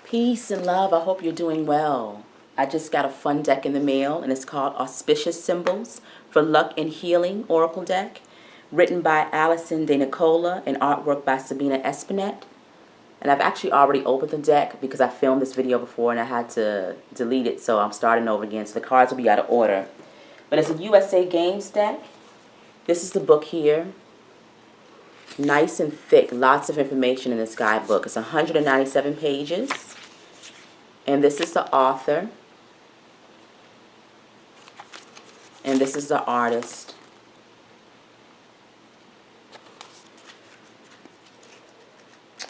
Peace and love. I hope you're doing well. I just got a fun deck in the mail, and it's called Auspicious Symbols for Luck and Healing Oracle Deck, written by Allison De Nicola and artwork by Sabina Espinet. And I've actually already opened the deck because I filmed this video before and I had to delete it, so I'm starting over again. So the cards will be out of order. But it's a USA Games deck. This is the book here. Nice and thick. Lots of information in this guidebook. It's 197 pages. And this is the author. And this is the artist.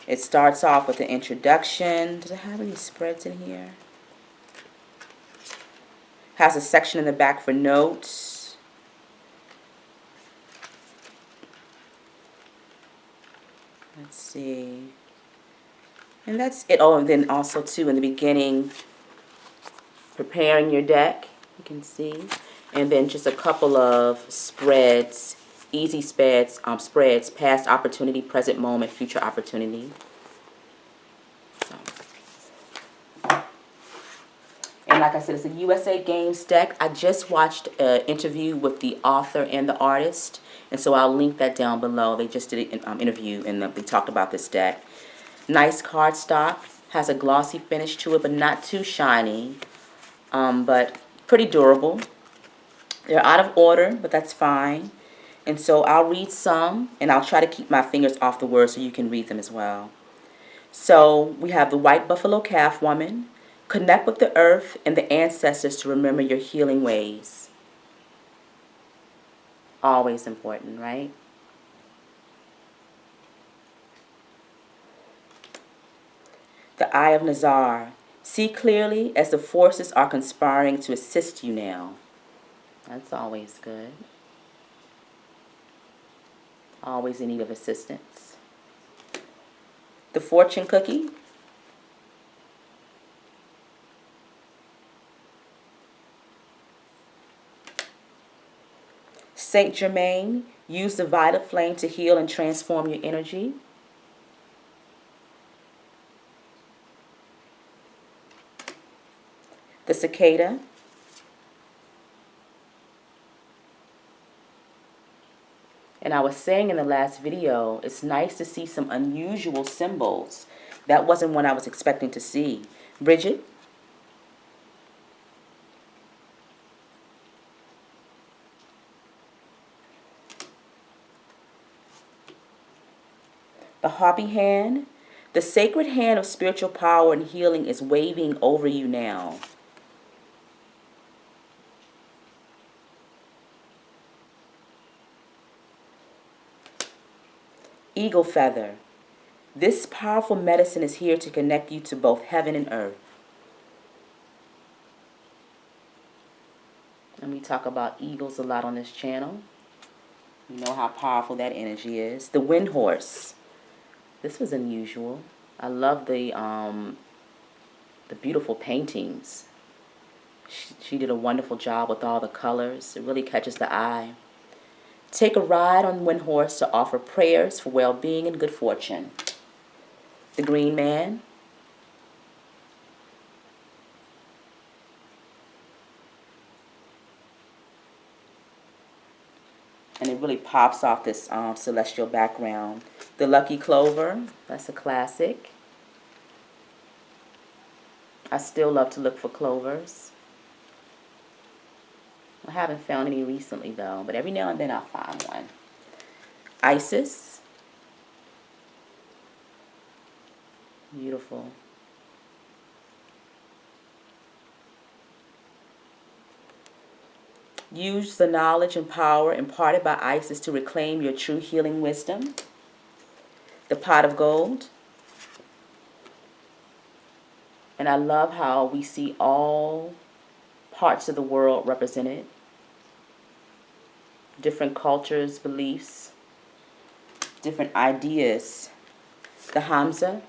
It starts off with an introduction. Does it have any spreads in here? Has a section in the back for notes. Let's see. And that's it. Oh, and then also too in the beginning, preparing your deck, you can see. And then just a couple of spreads, easy spreads, past opportunity, present moment, future opportunity. So. And like I said, it's a USA Games deck. I just watched an interview with the author and the artist, and so I'll link that down below. They just did an interview, and they talked about this deck. Nice cardstock, has a glossy finish to it, but not too shiny, but pretty durable. They're out of order, but that's fine. And so I'll read some, and I'll try to keep my fingers off the words so you can read them as well. So we have the White Buffalo Calf Woman. Connect with the earth and the ancestors to remember your healing ways. Always important, right? The Eye of Nazar. See clearly as the forces are conspiring to assist you now. That's always good. Always in need of assistance. The Fortune Cookie. Saint Germain. Use the vital flame to heal and transform your energy. The Cicada. And I was saying in the last video, it's nice to see some unusual symbols. That wasn't what I was expecting to see. Bridget. The Harpy Hand. The sacred hand of spiritual power and healing is waving over you now. Eagle Feather. This powerful medicine is here to connect you to both heaven and earth. And we talk about eagles a lot on this channel. You know how powerful that energy is. The Wind Horse. This was unusual. I love the beautiful paintings. She did a wonderful job with all the colors. It really catches the eye. Take a ride on Wind Horse to offer prayers for well-being and good fortune. The Green Man. And it really pops off this celestial background. The Lucky Clover. That's a classic. I still love to look for clovers. I haven't found any recently though, but every now and then I'll find one. Isis. Beautiful. Use the knowledge and power imparted by Isis to reclaim your true healing wisdom. The Pot of Gold. And I love how we see all parts of the world represented. Different cultures, beliefs, different ideas. The Hamza.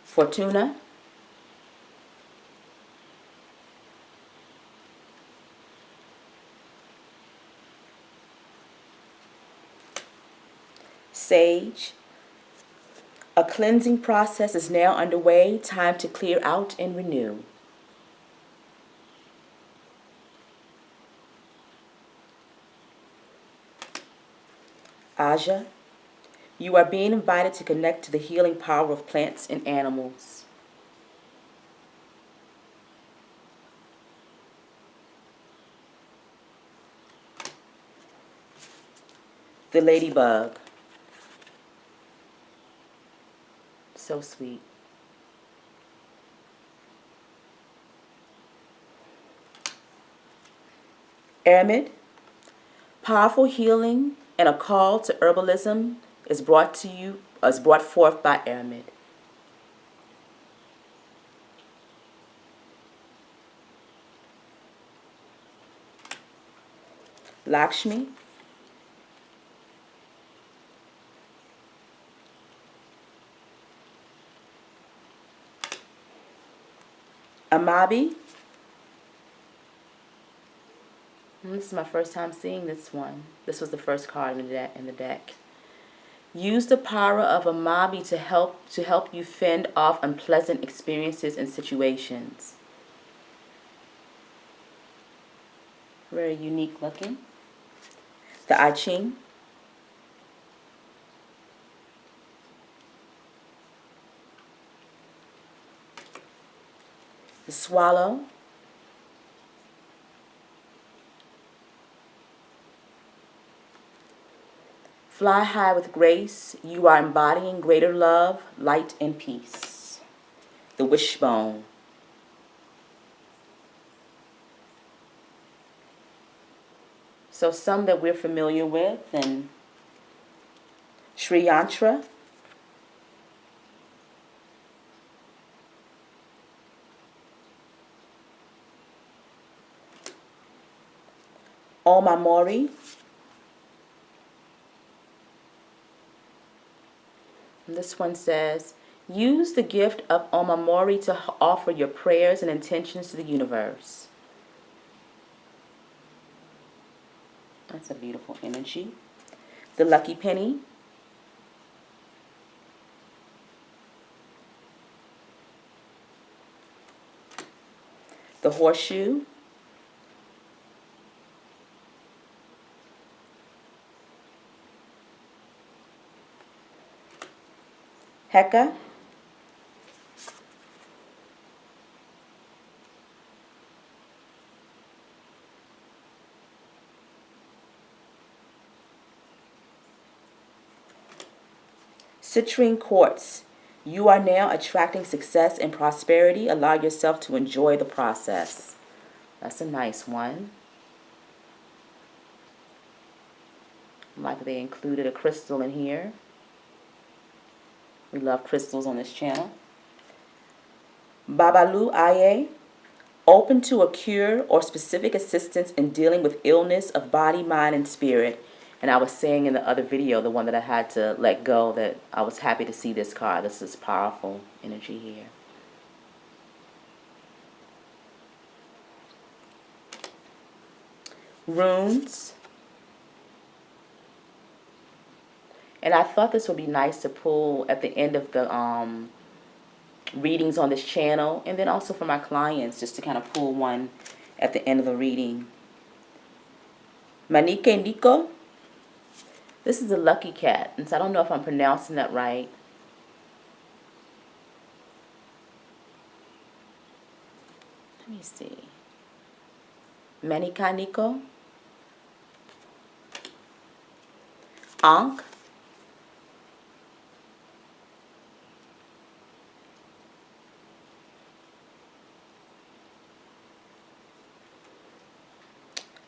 Fortuna. Sage. A cleansing process is now underway. Time to clear out and renew. Aja. You are being invited to connect to the healing power of plants and animals. The Ladybug. So sweet. Aramid. Powerful healing and a call to herbalism is brought forth by Aramid. Lakshmi. Amabi. This is my first time seeing this one. This was the first card in the deck. Use the power of Amabi to help you fend off unpleasant experiences and situations. Very unique looking. The I Ching. The Swallow. Fly high with grace. You are embodying greater love, light, and peace. The Wishbone. So some that we're familiar with, and Sri Yantra. Omamori. And this one says, use the gift of Omamori to offer your prayers and intentions to the universe. That's a beautiful energy. The Lucky Penny. The Horseshoe. Heka. Citrine Quartz. You are now attracting success and prosperity. Allow yourself to enjoy the process. That's a nice one. Like they included a crystal in here. We love crystals on this channel. Babalu Aye. Open to a cure or specific assistance in dealing with illness of body, mind, and spirit. And I was saying in the other video, the one that I had to let go, that I was happy to see this card. This is powerful energy here. Runes. And I thought this would be nice to pull at the end of the readings on this channel, and then also for my clients, just to kind of pull one at the end of the reading. Manike Nico. This is a lucky cat, and so I don't know if I'm pronouncing that right. Let me see. Manika Nico. Ankh.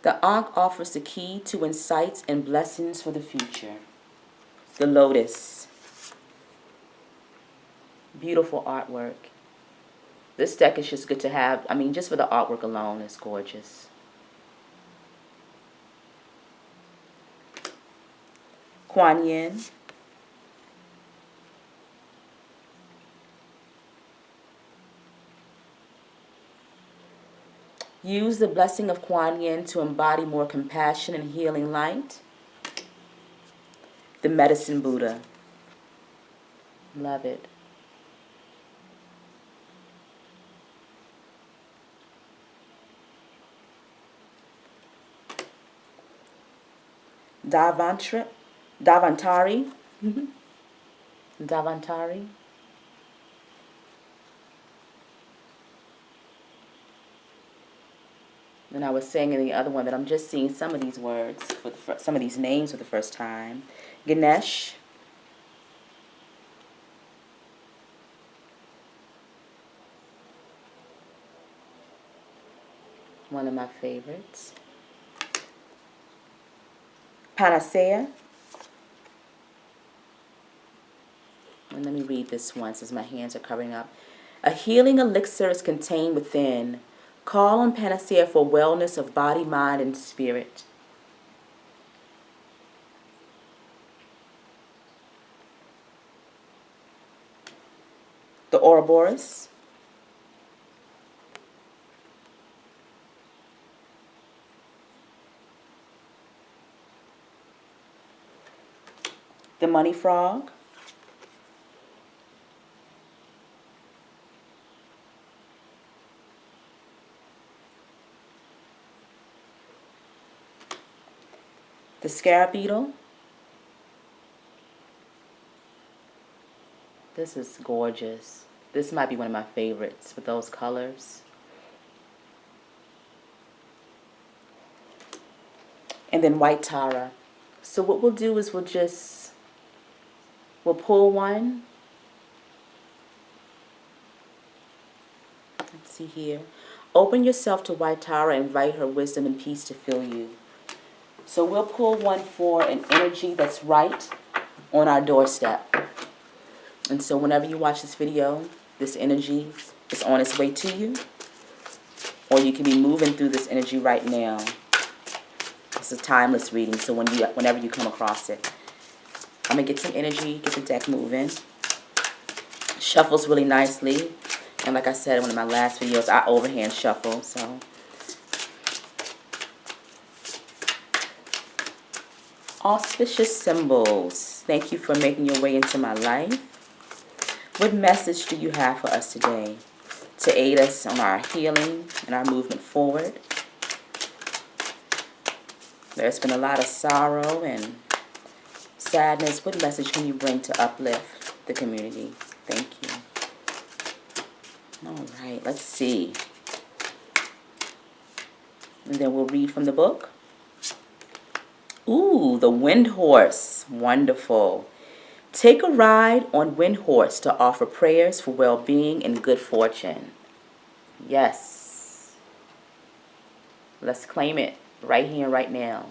The Ankh offers the key to insights and blessings for the future. The Lotus. Beautiful artwork. This deck is just good to have. I mean, just for the artwork alone, it's gorgeous. Kuan Yin. Use the blessing of Kuan Yin to embody more compassion and healing light. The Medicine Buddha. Love it. Davantari. Davantari. And I was saying in the other one that I'm just seeing some of these words, some of these names for the first time. Ganesh. One of my favorites. Panacea. And let me read this one since my hands are covering up. A healing elixir is contained within. Call on Panacea for wellness of body, mind, and spirit. The Ouroboros. The Money Frog. The Scarab Beetle. This is gorgeous. This might be one of my favorites with those colors. And then White Tara. So what we'll do is we'll pull one. Let's see here. Open yourself to White Tara and invite her wisdom and peace to fill you. So we'll pull one for an energy that's right on our doorstep. And so whenever you watch this video, this energy is on its way to you. Or you can be moving through this energy right now. It's a timeless reading, so whenever you come across it. I'm going to get some energy, get the deck moving. Shuffles really nicely. And like I said in one of my last videos, I overhand shuffle, so. Auspicious symbols. Thank you for making your way into my life. What message do you have for us today to aid us on our healing and our movement forward? There's been a lot of sorrow and sadness. What message can you bring to uplift the community? Thank you. All right, let's see. And then we'll read from the book. Ooh, the Wind Horse. Wonderful. Take a ride on Wind Horse to offer prayers for well-being and good fortune. Yes. Let's claim it right here and right now.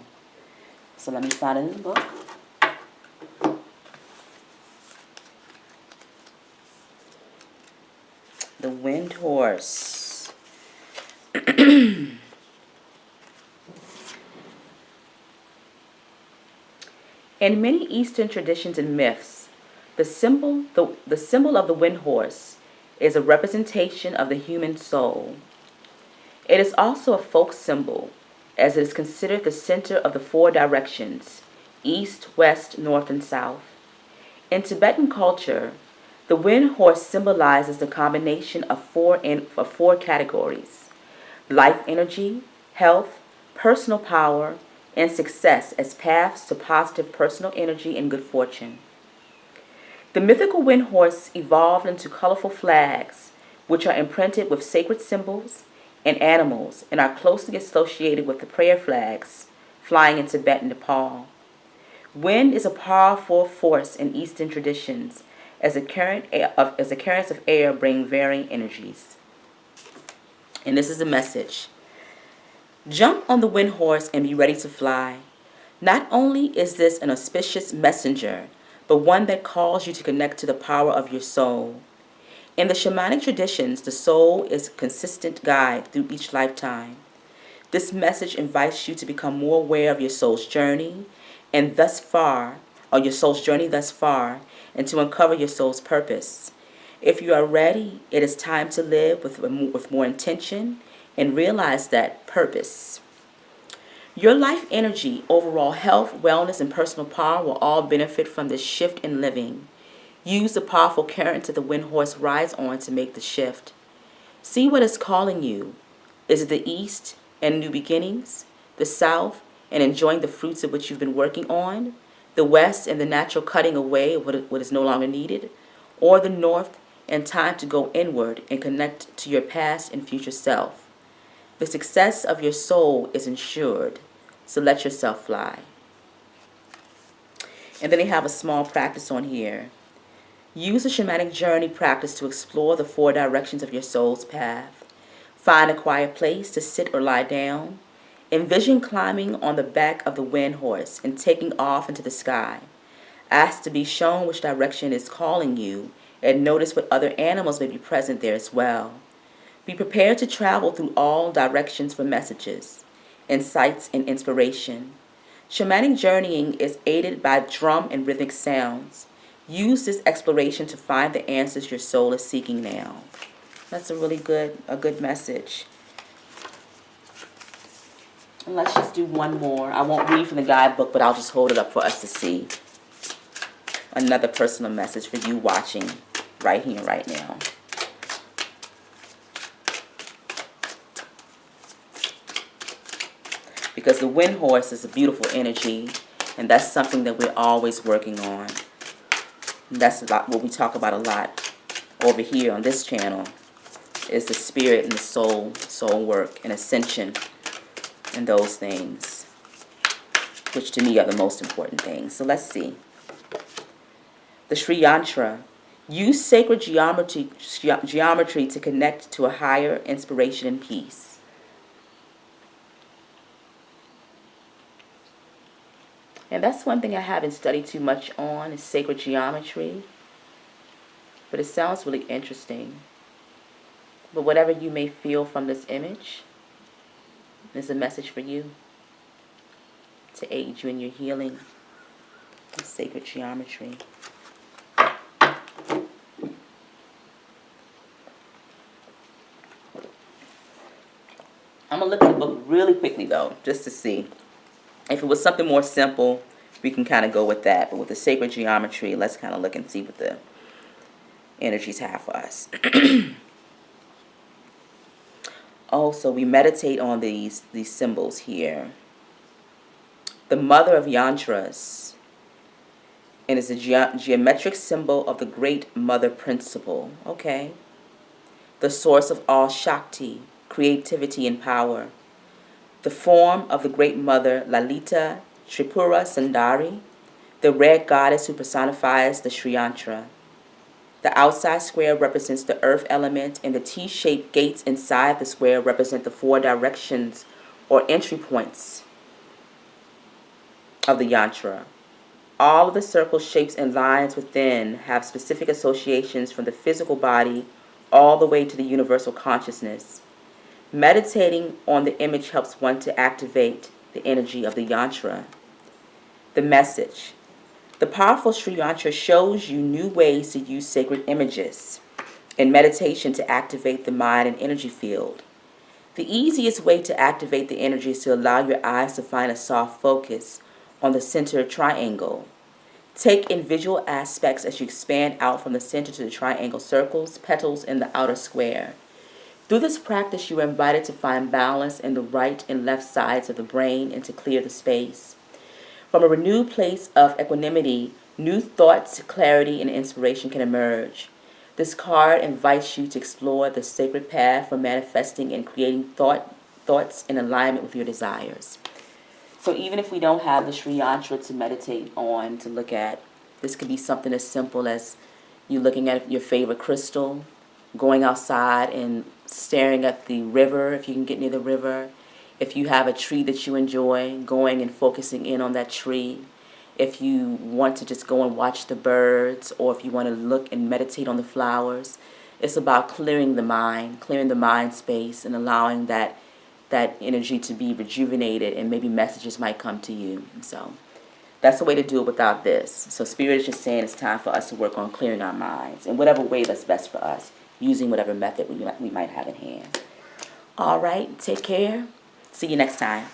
So let me find it in the book. The Wind Horse. In many Eastern traditions and myths, the symbol of the wind horse is a representation of the human soul. It is also a folk symbol, as it is considered the center of the four directions, east, west, north, and south. In Tibetan culture, the wind horse symbolizes the combination of four categories: life energy, health, personal power, and success as paths to positive personal energy and good fortune. The mythical wind horse evolved into colorful flags, which are imprinted with sacred symbols and animals and are closely associated with the prayer flags flying in Tibet and Nepal. Wind is a powerful force in Eastern traditions, as the currents of air bring varying energies. And this is the message. Jump on the wind horse and be ready to fly. Not only is this an auspicious messenger, but one that calls you to connect to the power of your soul. In the shamanic traditions, the soul is a consistent guide through each lifetime. This message invites you to become more aware of your soul's journey and your soul's journey thus far, and to uncover your soul's purpose. If you are ready, it is time to live with more intention and realize that purpose. Your life energy, overall health, wellness, and personal power will all benefit from this shift in living. Use the powerful current that the wind horse rides on to make the shift. See what is calling you. Is it the east and new beginnings? The south and enjoying the fruits of which you've been working on? The west and the natural cutting away of what is no longer needed? Or the north and time to go inward and connect to your past and future self? The success of your soul is ensured, so let yourself fly. And then they have a small practice on here. Use a shamanic journey practice to explore the 4 directions of your soul's path. Find a quiet place to sit or lie down. Envision climbing on the back of the wind horse and taking off into the sky. Ask to be shown which direction is calling you, and notice what other animals may be present there as well. Be prepared to travel through all directions for messages, insights, and inspiration. Shamanic journeying is aided by drum and rhythmic sounds. Use this exploration to find the answers your soul is seeking now. That's a good message. And let's just do one more. I won't read from the guidebook, but I'll just hold it up for us to see. Another personal message for you watching right here, right now. Because the wind horse is a beautiful energy, and that's something that we're always working on. And that's what we talk about a lot over here on this channel, is the spirit and the soul work and ascension and those things, which to me are the most important things. So let's see. The Sri Yantra. Use sacred geometry to connect to a higher inspiration and peace. And that's one thing I haven't studied too much on, is sacred geometry. But it sounds really interesting. But whatever you may feel from this image is a message for you to aid you in your healing of sacred geometry. I'm going to look at the book really quickly, though, just to see. If it was something more simple, we can kind of go with that. But with the sacred geometry, let's kind of look and see what the energies have for us. Oh, so we meditate on these symbols here. The Mother of Yandras. And it's a geometric symbol of the Great Mother Principle. Okay. The source of all Shakti, creativity, and power. The form of the Great Mother, Lalita Tripura Sundari, the red goddess who personifies the Sri Yantra. The outside square represents the earth element, and the T-shaped gates inside the square represent the 4 directions or entry points of the yantra. All of the circle shapes and lines within have specific associations from the physical body all the way to the universal consciousness. Meditating on the image helps one to activate the energy of the yantra. The message. The powerful Sri Yantra shows you new ways to use sacred images in meditation to activate the mind and energy field. The easiest way to activate the energy is to allow your eyes to find a soft focus on the center triangle. Take in visual aspects as you expand out from the center to the triangle circles, petals, and the outer square. Through this practice, you are invited to find balance in the right and left sides of the brain and to clear the space. From a renewed place of equanimity, new thoughts, clarity, and inspiration can emerge. This card invites you to explore the sacred path for manifesting and creating thoughts in alignment with your desires. So even if we don't have the Sri Yantra to meditate on, to look at, this could be something as simple as you looking at your favorite crystal, going outside and staring at the river, if you can get near the river. If you have a tree that you enjoy, going and focusing in on that tree. If you want to just go and watch the birds, or if you want to look and meditate on the flowers. It's about clearing the mind space, and allowing that energy to be rejuvenated, and maybe messages might come to you. So that's the way to do it without this. So Spirit is just saying it's time for us to work on clearing our minds in whatever way that's best for us, using whatever method we might have in hand. All right, take care. See you next time.